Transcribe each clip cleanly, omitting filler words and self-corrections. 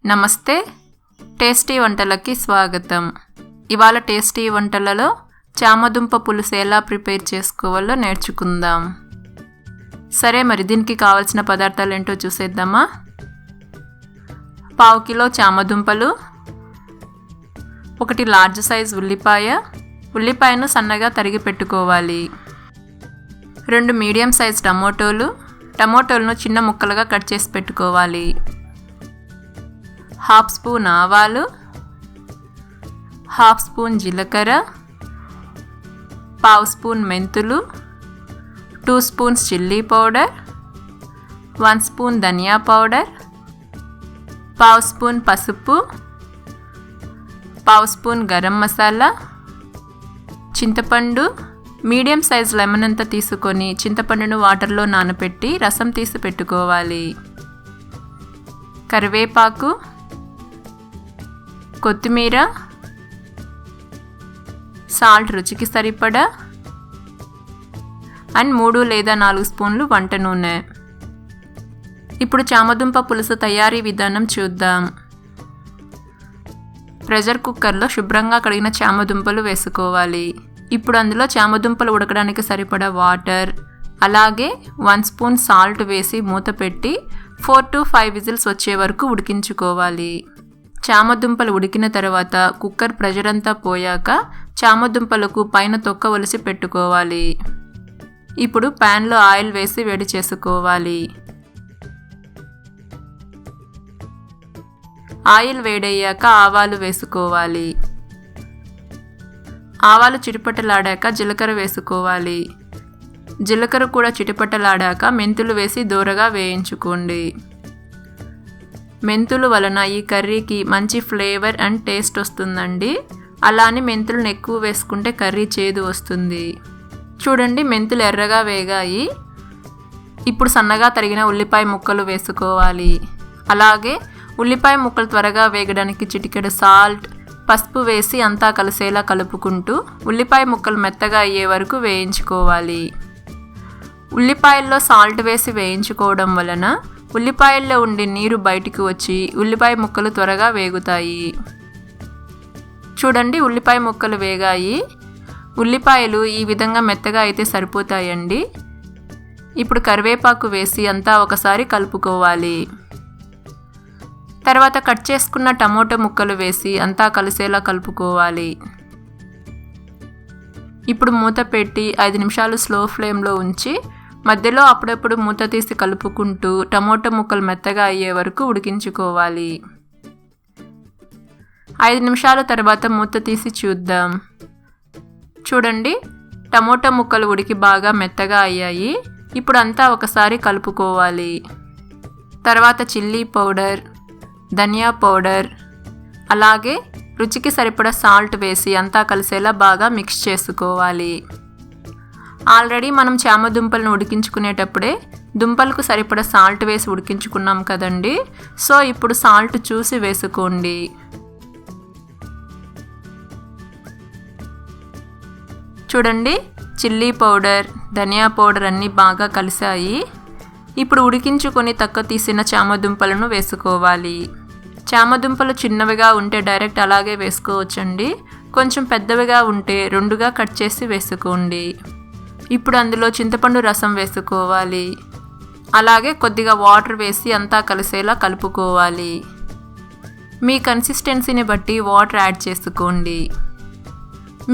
నమస్తే, టేస్టీ వంటలకి స్వాగతం. ఇవాళ టేస్టీ వంటలలో చామదుంప పులుసు ఎలా ప్రిపేర్ చేసుకోవాలో నేర్చుకుందాం. సరే, మరి దీనికి కావాల్సిన పదార్థాలు ఏంటో చూసేద్దామా. 1/2 కిలో చామదుంపలు, 1 లార్జ్ సైజ్ ఉల్లిపాయను సన్నగా తరిగి పెట్టుకోవాలి. 2 మీడియం సైజ్ టమోటోలను చిన్న ముక్కలుగా కట్ చేసి పెట్టుకోవాలి. 1/2 స్పూన్ ఆవాలు, 1/2 స్పూన్ జీలకర్ర, 1/2 స్పూన్ మెంతులు, 2 స్పూన్స్ చిల్లీ పౌడర్, 1 స్పూన్ ధనియా పౌడర్, 1/2 స్పూన్ పసుపు, 1/2 స్పూన్ గరం మసాలా, చింతపండు, మీడియం సైజ్ లెమన్ అంతా తీసుకొని చింతపండును వాటర్లో నానబెట్టి రసం తీసి పెట్టుకోవాలి. కరివేపాకు, కొత్తిమీర, సాల్ట్ రుచికి సరిపడా అండ్ 3 లేదా 4 స్పూన్లు వంట నూనె. ఇప్పుడు చామదుంప పులుసు తయారీ విధానం చూద్దాం. ప్రెషర్ కుక్కర్లో శుభ్రంగా కడిగిన చామదుంపలు వేసుకోవాలి. ఇప్పుడు అందులో చామదుంపలు ఉడకడానికి సరిపడా వాటర్, అలాగే 1 స్పూన్ సాల్ట్ వేసి మూత పెట్టి 4 to 5 విజిల్స్ వచ్చే వరకు ఉడికించుకోవాలి. చామదుంపలు ఉడికిన తర్వాత కుక్కర్ ప్రెషర్ అంతా పోయాక చామదుంపలకు పైన తొక్క ఒలిసి పెట్టుకోవాలి. ఇప్పుడు ప్యాన్లో ఆయిల్ వేసి వేడి చేసుకోవాలి. ఆయిల్ వేడయ్యాక ఆవాలు వేసుకోవాలి. ఆవాలు చిటపటలాడాక జీలకర్ర వేసుకోవాలి. జీలకర్ర కూడా చిటపటలాడాక మెంతులు వేసి దోరగా వేయించుకోండి. మెంతులు వలన ఈ కర్రీకి మంచి ఫ్లేవర్ అండ్ టేస్ట్ వస్తుందండి. అలానే మెంతులను ఎక్కువ వేసుకుంటే కర్రీ చేదు వస్తుంది. చూడండి, మెంతులు ఎర్రగా వేగాయి. ఇప్పుడు సన్నగా తరిగిన ఉల్లిపాయ ముక్కలు వేసుకోవాలి. అలాగే ఉల్లిపాయ ముక్కలు త్వరగా వేగడానికి చిటికెడు సాల్ట్, పసుపు వేసి అంతా కలిసేలా కలుపుకుంటూ ఉల్లిపాయ ముక్కలు మెత్తగా అయ్యే వరకు వేయించుకోవాలి. ఉల్లిపాయల్లో సాల్ట్ వేసి వేయించుకోవడం వలన ఉల్లిపాయల్లో ఉండే నీరు బయటికి వచ్చి ఉల్లిపాయ ముక్కలు త్వరగా వేగుతాయి. చూడండి, ఉల్లిపాయ ముక్కలు వేగాయి. ఉల్లిపాయలు ఈ విధంగా మెత్తగా అయితే సరిపోతాయండి. ఇప్పుడు కరివేపాకు వేసి అంతా ఒకసారి కలుపుకోవాలి. తర్వాత కట్ చేసుకున్న టమోటా ముక్కలు వేసి అంతా కలిసేలా కలుపుకోవాలి. ఇప్పుడు మూత పెట్టి 5 నిమిషాలు స్లో ఫ్లేమ్లో ఉంచి మధ్యలో అప్పుడప్పుడు మూత తీసి కలుపుకుంటూ టమోటా ముక్కలు మెత్తగా అయ్యే వరకు ఉడికించుకోవాలి. 5 నిమిషాల తర్వాత మూత తీసి చూద్దాం. చూడండి, టమోటా ముక్కలు ఉడికి బాగా మెత్తగా అయ్యాయి. ఇప్పుడు అంతా ఒకసారి కలుపుకోవాలి. తర్వాత చిల్లీ పౌడర్, ధనియా పౌడర్, అలాగే రుచికి సరిపడా సాల్ట్ వేసి అంతా కలిసేలా బాగా మిక్స్ చేసుకోవాలి. ఆల్రెడీ మనం చామదుంపలను ఉడికించుకునేటప్పుడే దుంపలకు సరిపడా సాల్ట్ వేసి ఉడికించుకున్నాం కదండి. సో ఇప్పుడు సాల్ట్ చూసి వేసుకోండి. చూడండి, చిల్లీ పౌడర్, ధనియా పౌడర్ అన్నీ బాగా కలిసాయి. ఇప్పుడు ఉడికించుకొని తక్కువ తీసిన చామదుంపలను వేసుకోవాలి. చామదుంపలు చిన్నవిగా ఉంటే డైరెక్ట్ అలాగే వేసుకోవచ్చండి. కొంచెం పెద్దవిగా ఉంటే 2గా కట్ చేసి వేసుకోండి. ఇప్పుడు అందులో చింతపండు రసం వేసుకోవాలి. అలాగే కొద్దిగా వాటర్ వేసి అంతా కలిసేలా కలుపుకోవాలి. మీ కన్సిస్టెన్సీని బట్టి వాటర్ యాడ్ చేసుకోండి.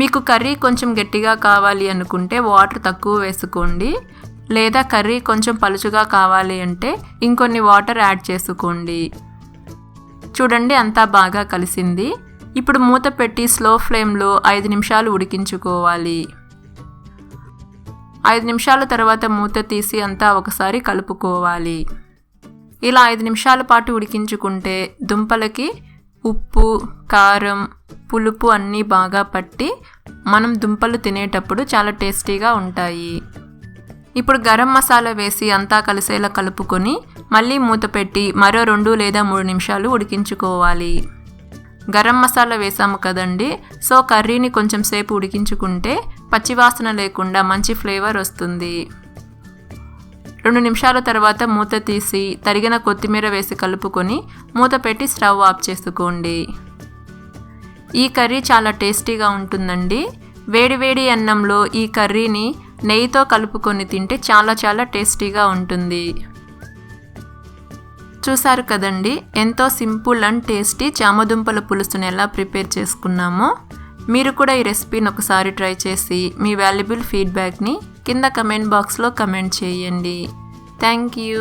మీకు కర్రీ కొంచెం గట్టిగా కావాలి అనుకుంటే వాటర్ తక్కువ వేసుకోండి. లేదా కర్రీ కొంచెం పలుచగా కావాలి అంటే ఇంకొన్ని వాటర్ యాడ్ చేసుకోండి. చూడండి, అంతా బాగా కలిసింది. ఇప్పుడు మూత పెట్టి స్లో ఫ్లేమ్లో 5 నిమిషాలు ఉడికించుకోవాలి. 5 నిమిషాల తర్వాత మూత తీసి అంతా ఒకసారి కలుపుకోవాలి. ఇలా 5 నిమిషాల పాటు ఉడికించుకుంటే దుంపలకి ఉప్పు, కారం, పులుపు అన్నీ బాగా పట్టి మనం దుంపలు తినేటప్పుడు చాలా టేస్టీగా ఉంటాయి. ఇప్పుడు గరం మసాలా వేసి అంతా కలిసేలా కలుపుకొని మళ్ళీ మూత పెట్టి మరో 2 లేదా 3 నిమిషాలు ఉడికించుకోవాలి. గరం మసాలా వేసాము కదండి, సో కర్రీని కొంచెం సేపు ఉడికించుకుంటే పచ్చివాసన లేకుండా మంచి ఫ్లేవర్ వస్తుంది. 2 నిమిషాల తర్వాత మూత తీసి తరిగిన కొత్తిమీర వేసి కలుపుకొని మూత పెట్టి స్టవ్ ఆఫ్ చేసుకోండి. ఈ కర్రీ చాలా టేస్టీగా ఉంటుందండి. వేడివేడి అన్నంలో ఈ కర్రీని నెయ్యితో కలుపుకొని తింటే చాలా టేస్టీగా ఉంటుంది. చూసారు కదండి, ఎంతో సింపుల్ అండ్ టేస్టీ చామదుంపల పులుసుని ఎలా ప్రిపేర్ చేసుకున్నామో. మీరు కూడా ఈ రెసిపీని ఒకసారి ట్రై చేసి మీ వాల్యుబుల్ ఫీడ్బ్యాక్ని కింద కమెంట్ బాక్స్లో కమెంట్ చేయండి. Thank you.